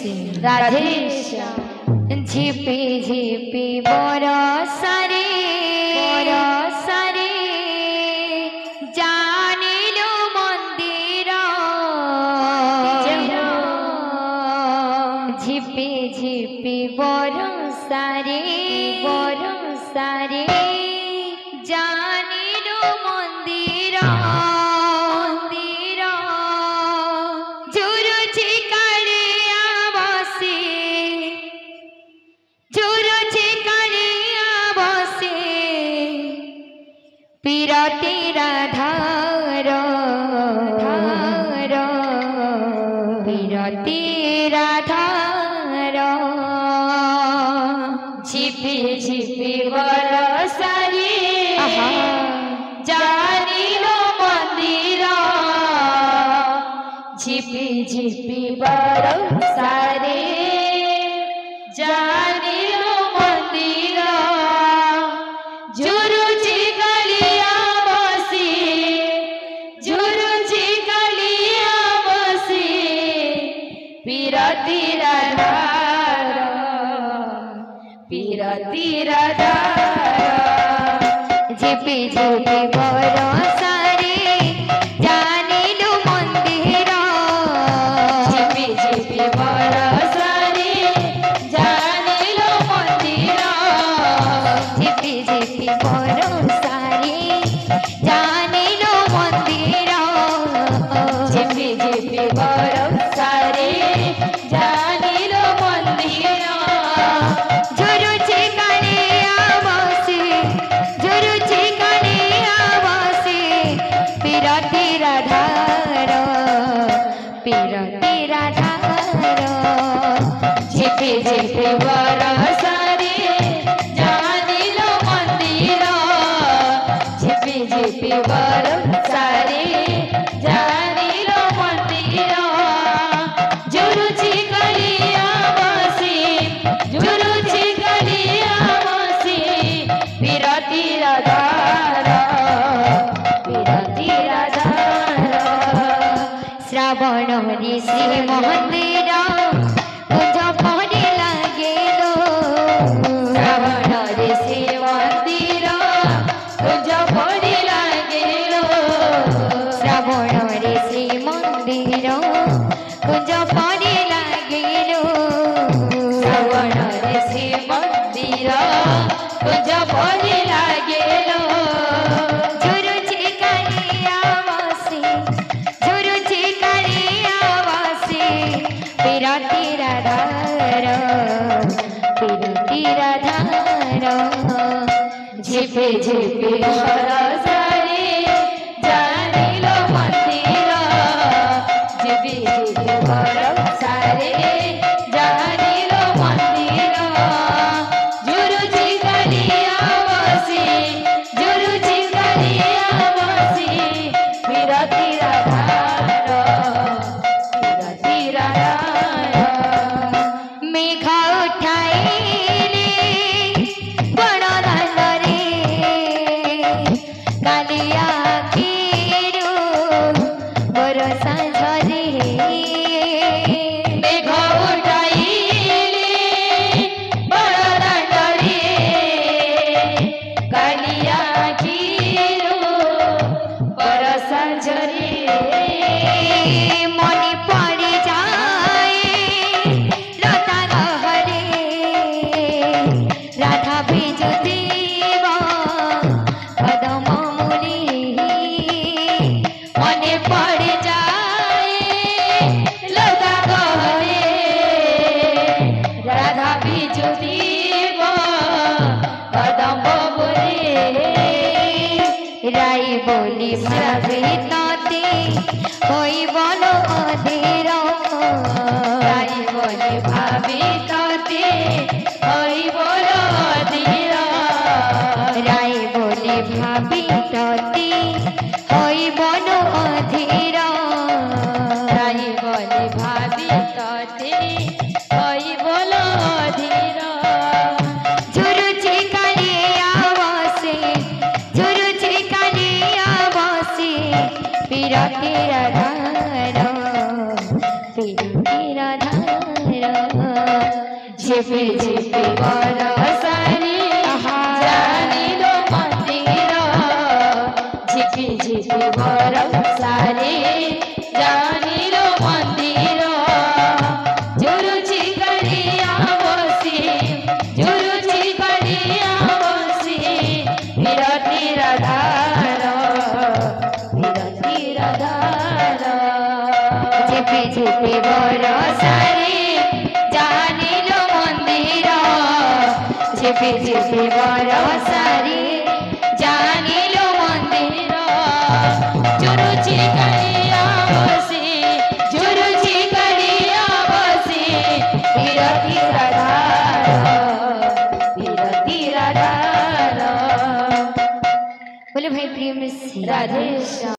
राधे श्याम। झिपी झिपी बरसारे जानिलु मंदिर झिपी झिपी बरसारे जानिलु मंदिर झुरुची कालिया बसे पीरती राधार झिपी झिपी बरसारे जानिलो मंदिर झिपी झिपी बरसारे जानिलो मंदिर झुरुची कालिया बसे पीरती राधार झिपी झिपी बरसारे जानिलु मंदिर झिपी झिपी बरसारे जानिलु मंदिर झिपी झिपी बरसारे जानिलु मंदिर झिपी झिपी बरसारे जानिलु मंदिर झुरुची कालिया बसे पीरती राधार झिपी झिपी बरसारे जानिलो मंदिर झिपी झिपी बरसारे जानिलो मंदिर झुरुची कालिया बसे पीरती राधार श्रावण ऋषि मंदिर कुंज पड़े लगे श्रावण ऋषि मंदिर कुंज पड़े लगे श्रावण ऋषि मंदिर कुंज पड़े लगे श्रावण ऋषि मंदिर कुंज पड़े लगे झुरुची कालिया बसे पीरती राधार झिपी झिपी बरसारे जानिलो मंदिर झिपी झिपी बरसारे जानिलो मंदिर झुरुची कालिया बसे पीरती राधार मेघा उठाइले गणदानरे कालिया कीरु बरसा झरे मेघा उठाइले गणदानरे कालिया कीरु बरसा झरे मनी पड़ी जाए लता गहरे राधा बीजु देव कदम मूले मनी पड़ी जाए लता गहरे राधा बीजु देव कदम मूले राई बोली भाभी ताते कोई बोलो अधीर राई बोली भाभी ताते कोई बोलो अधीर राई बोली भाभी ताते कोई बोलो अधीर राई बोली भाभी ताते कोई बोलो अधीर झुरुची कालिया बसे पीरती राधार झिपि झिपि बरसारे जानिलो मंदिर झिपि झिपि बरसारे जानिलो मंदिर झुरुची कड़िया बसी झुरुची कड़िया बसी विरती राधार झिपि झिपि बरसारे जानिलो मंदिर झिपि झिपि बरसारे जानिलो मंदिर झुरुची कड़िया बसी झुरुची कड़िया बसी विरती राधार बोले भाई प्रेम से राधे श्याम।